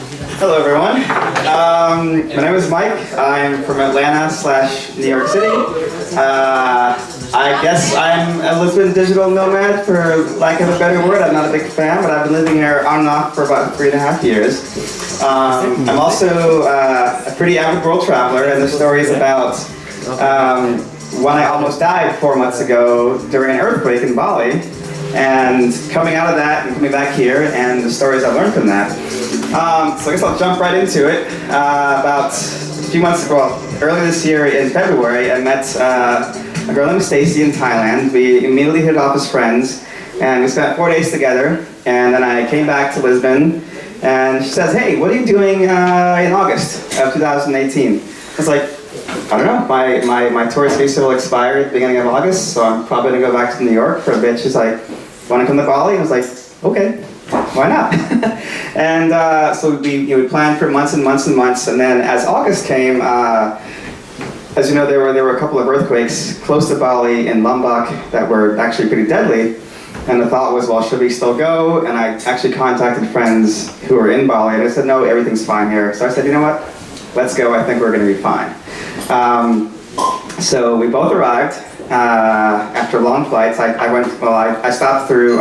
Hello, everyone. My name is Mike. I'm from Atlanta/New York City. I guess I'm a Lisbon digital nomad, for lack of a better word. I'm not a big fan, but I've been living here on and off for about 3.5 years. I'm also a pretty avid world traveler, and the story is about when I almost died 4 months ago during an earthquake in Bali, and coming out of that and coming back here, and the stories I learned from that. So I guess I'll jump right into it. About a few months ago, earlier this year in February, I met a girl named Stacy in Thailand. We immediately hit it off as friends, and we spent 4 days together. And then I came back to Lisbon, and she says, "Hey, what are you doing in August of 2018?" I was like, "I don't know. My tourist visa will expire at the beginning of August, so I'm probably gonna go back to New York for a bit." She's like, "Want to come to Bali?" I was like, "Okay, why not?" And so we planned for months and months and months, and then as August came, as you know, there were a couple of earthquakes close to Bali in Lombok that were actually pretty deadly. And the thought was, well, should we still go? And I actually contacted friends who were in Bali, and I said, no, everything's fine here. So I said, you know what? Let's go. I think we're going to be fine. So we both arrived. After long flights, I stopped through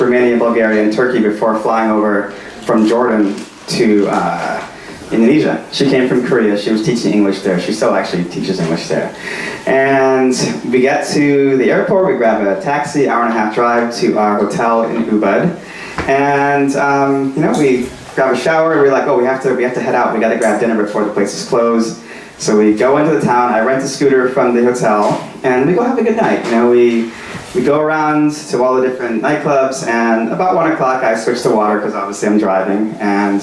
Romania, Bulgaria, and Turkey before flying over from Jordan to Indonesia. She came from Korea. She was teaching English there. She still actually teaches English there. And we get to the airport. We grab a taxi, hour-and-a-half drive to our hotel in Ubud. And we grab a shower. And we're like, oh, we have to head out. We got to grab dinner before the place is closed. So we go into the town. I rent a scooter from the hotel, and we go have a good night. We go around to all the different nightclubs, and about 1 o'clock I switch to water because obviously I'm driving. And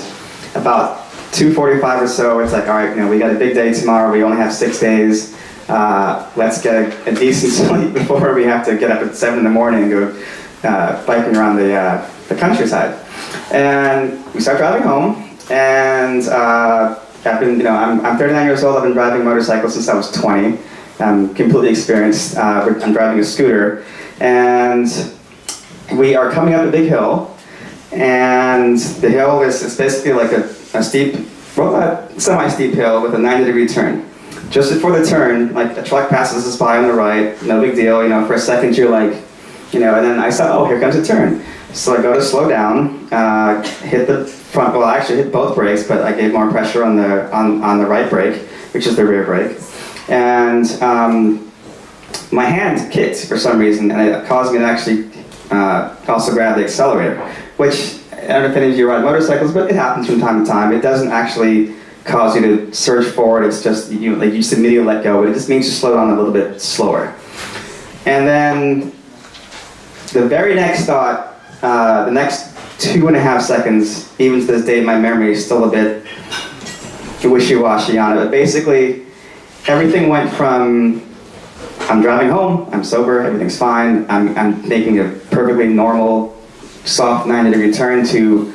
about 2:45 or so, it's like, all right, we got a big day tomorrow. We only have 6 days. Let's get a decent sleep before we have to get up at 7 in the morning and go biking around the countryside. And we start driving home, and I'm 39 years old. I've been driving motorcycles since I was 20. I'm completely experienced. I'm driving a scooter, and we are coming up a big hill, and the hill is basically like a steep, semi-steep hill with a 90-degree turn. Just before the turn, like a truck passes us by on the right, no big deal. For a second you're like, and then I saw, oh, here comes a turn. So I go to slow down, hit the front. Well, I actually hit both brakes, but I gave more pressure on the right brake, which is the rear brake, and my hand kicked for some reason, and it caused me to actually also grab the accelerator, which I don't know if any of you ride motorcycles, but it happens from time to time. It doesn't actually cause you to surge forward. It's just you just immediately let go. But it just means you slow down a little bit slower. And then the very next thought. The next 2.5 seconds, even to this day, my memory is still a bit wishy-washy on it. But basically, everything went from I'm driving home, I'm sober, everything's fine, I'm making a perfectly normal, soft 90-degree turn to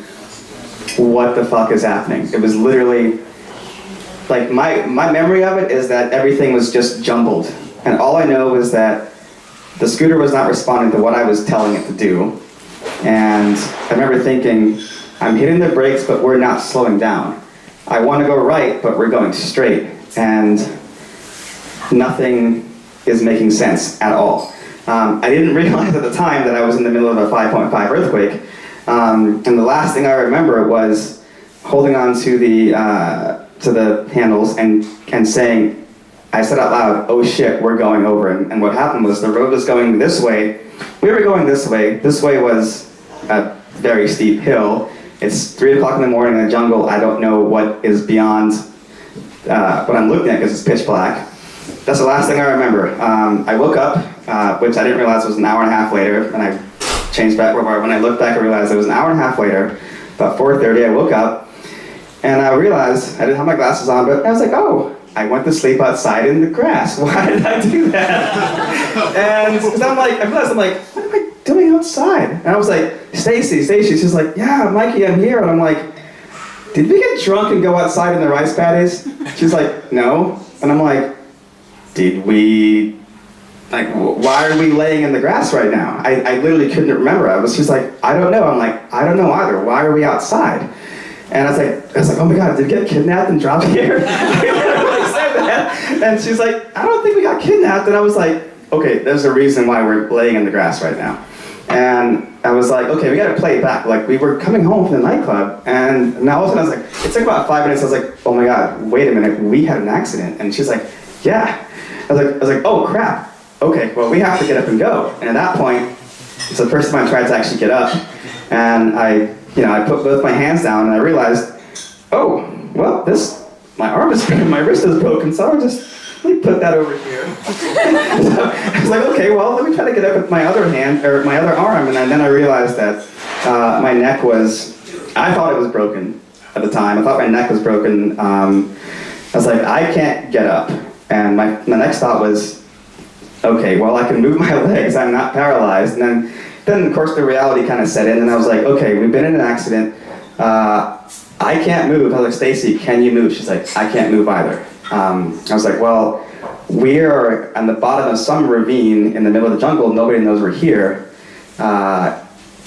what the fuck is happening. It was literally, like my memory of it is that everything was just jumbled. And all I know is that the scooter was not responding to what I was telling it to do. And I remember thinking, I'm hitting the brakes, but we're not slowing down. I want to go right, but we're going straight. And nothing is making sense at all. I didn't realize at the time that I was in the middle of a 5.5 earthquake. And the last thing I remember was holding on to the handles and saying, I said out loud, oh shit, we're going over. And what happened was the road was going this way. We were going this way. This way was a very steep hill. It's 3 o'clock in the morning in the jungle. I don't know what is beyond what I'm looking at because it's pitch black. That's the last thing I remember. I woke up, which I didn't realize was an hour and a half later, and I changed back. When I looked back, I realized it was an hour and a half later. About 4:30, I woke up, and I realized I didn't have my glasses on, but I was like, oh, I went to sleep outside in the grass. Why did I do that? And because I realized, what am I doing outside? And I was like, Stacy. She's like, yeah, Mikey, I'm here. And I'm like, did we get drunk and go outside in the rice paddies? She's like, no. And I'm like, did we, why are we laying in the grass right now? I literally couldn't remember. She's like, I don't know. I'm like, I don't know either. Why are we outside? And I was like, oh my God, did we get kidnapped and dropped here? I literally said that. And she's like, I don't think we got kidnapped. And I was like, okay, there's a reason why we're laying in the grass right now. And I was like, okay, we gotta play it back. Like, we were coming home from the nightclub, and now all of a sudden I was like, it took about 5 minutes, I was like, oh my God, wait a minute, we had an accident. And she's like, yeah. I was like, oh crap. Okay, well, we have to get up and go. And at that point, it's the first time I tried to actually get up, and I put both my hands down, and I realized, oh, well, my wrist is broken, so I'll just let me put that over here. So I was like, okay, well, let me try to get up with my other hand, or my other arm, and then I realized that my neck I thought it was broken at the time. I thought my neck was broken. I was like, I can't get up. And my next thought was, okay, well, I can move my legs, I'm not paralyzed. And then of course, the reality kind of set in, and I was like, okay, we've been in an accident. I can't move. I was like, Stacy, can you move? She's like, I can't move either. I was like, well, we're on the bottom of some ravine in the middle of the jungle. Nobody knows we're here.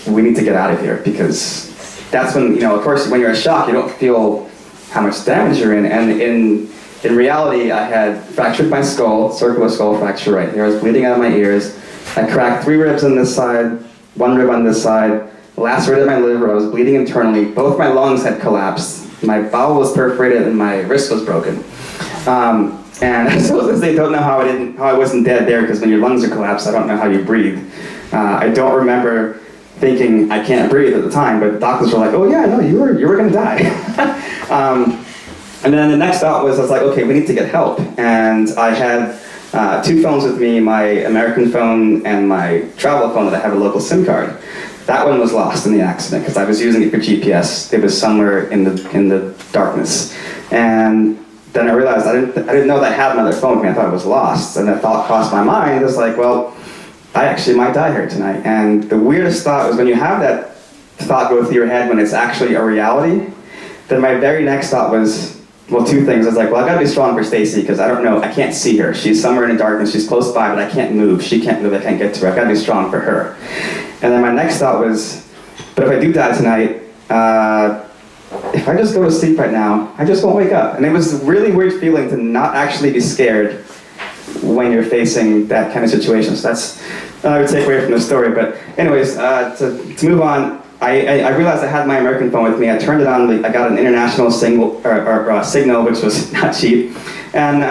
We need to get out of here, because that's when, of course, when you're in shock, you don't feel how much damage you're in. And in reality, I had fractured my skull, circular skull fracture right here. I was bleeding out of my ears. I cracked 3 ribs on this side, 1 rib on this side, lacerated my liver. I was bleeding internally. Both my lungs had collapsed. My bowel was perforated and my wrist was broken. And so since they don't know how I wasn't dead there, because when your lungs are collapsed, I don't know how you breathe. I don't remember thinking I can't breathe at the time, but the doctors were like, oh yeah, no, you were gonna die. And then the next thought was, I was like, okay, we need to get help. And I had 2 phones with me, my American phone and my travel phone that I have a local SIM card. That one was lost in the accident because I was using it for GPS. It was somewhere in the darkness. And then I realized I didn't know that I had another phone with me. I thought it was lost. And that thought crossed my mind. It was like, well, I actually might die here tonight. And the weirdest thought was when you have that thought go through your head when it's actually a reality, then my very next thought was, well, 2 things. I was like, well, I gotta be strong for Stacy, because I don't know, I can't see her. She's somewhere in the darkness, she's close by, but I can't move. She can't move, I can't get to her. I gotta be strong for her. And then my next thought was, but if I do die tonight, if I just go to sleep right now, I just won't wake up. And it was a really weird feeling to not actually be scared when you're facing that kind of situation. So that's another takeaway from the story. But anyways, to move on, I realized I had my American phone with me. I turned it on. I got an international signal, which was not cheap. And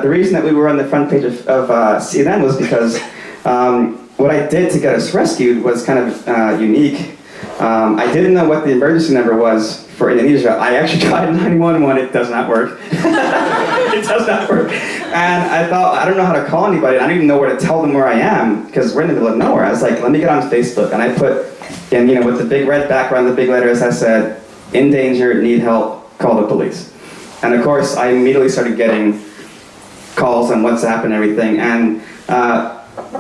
the reason that we were on the front page of CNN was because what I did to get us rescued was kind of unique. I didn't know what the emergency number was for Indonesia. I actually tried 911. It does not work. It does not work. And I thought, I don't know how to call anybody. I don't even know where to tell them where I am, because we're in the middle of nowhere. I was like, let me get on Facebook. And I put, and with the big red background, the big letters, I said, in danger, need help, call the police. And of course, I immediately started getting calls on WhatsApp and everything. And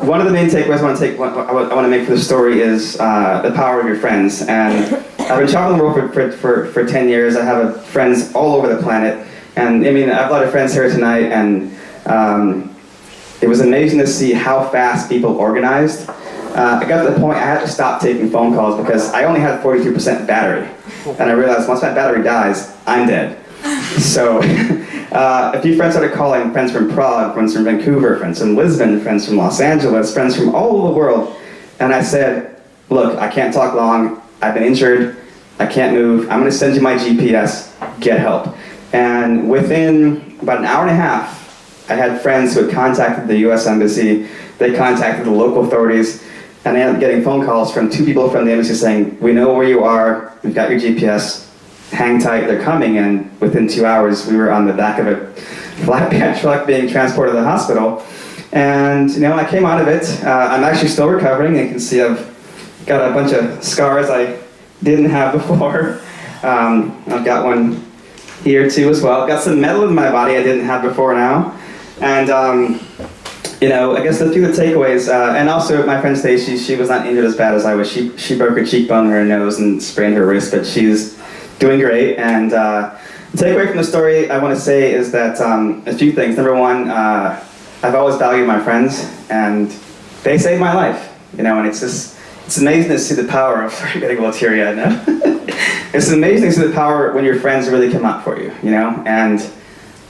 one of the main takeaways I want to make for the story is the power of your friends. And I've been traveling the world for 10 years. I have friends all over the planet. And I mean, I have a lot of friends here tonight, and it was amazing to see how fast people organized. I got to the point I had to stop taking phone calls because I only had 42% battery. And I realized once my battery dies, I'm dead. So a few friends started calling, friends from Prague, friends from Vancouver, friends from Lisbon, friends from Los Angeles, friends from all over the world. And I said, look, I can't talk long. I've been injured. I can't move. I'm going to send you my GPS. Get help. And within about an hour and a half, I had friends who had contacted the U.S. Embassy. They contacted the local authorities. And I ended up getting phone calls from 2 people from the embassy saying, we know where you are. We've got your GPS. Hang tight, they're coming. And within 2 hours, we were on the back of a flatbed truck being transported to the hospital. And I came out of it. I'm actually still recovering. You can see I've got a bunch of scars I didn't have before. I've got one here too as well. I've got some metal in my body I didn't have before now. And I guess a few of the takeaways, and also my friend Stacy, she was not injured as bad as I was. She broke her cheekbone, her nose, and sprained her wrist, but she's doing great. And the takeaway from the story I want to say is that a few things. Number one, I've always valued my friends, and they saved my life. And it's just, it's amazing to see the power of, sorry, getting a little teary-eyed now. It's amazing to see the power when your friends really come out for you, you know, and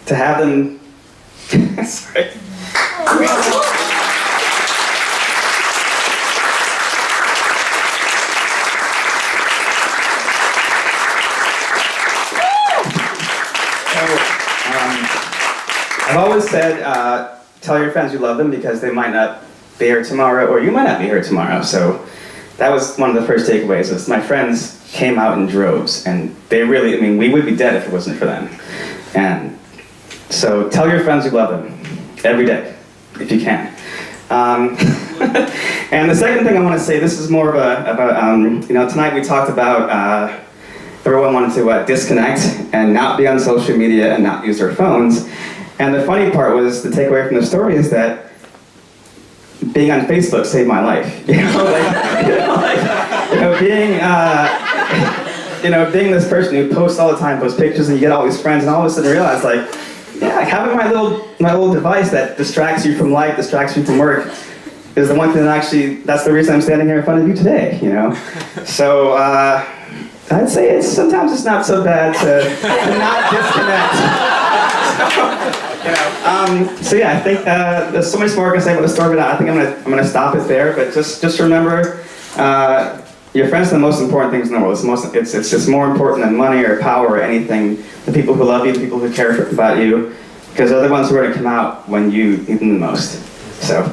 to have them, sorry. I've always said, tell your friends you love them because they might not be here tomorrow, or you might not be here tomorrow. So that was one of the first takeaways, was my friends came out in droves, and they really, I mean, we would be dead if it wasn't for them. And so tell your friends you love them every day, if you can. And the second thing I want to say, this is more of you know, tonight we talked about everyone wanted to disconnect and not be on social media and not use their phones. And the funny part was, the takeaway from the story is that being on Facebook saved my life. Being this person who posts all the time, posts pictures, and you get all these friends, and all of a sudden realize, like, yeah, having my little device that distracts you from life, distracts you from work, is the one thing that actually, that's the reason I'm standing here in front of you today, you know? So, I'd say sometimes it's not so bad to not disconnect. So yeah, I think there's so much more I can say about the story, but I think I'm gonna stop it there. But just remember, your friends are the most important things in the world. It's just more important than money or power or anything. The people who love you, the people who care about you, because they're the ones who are gonna come out when you need them the most. So.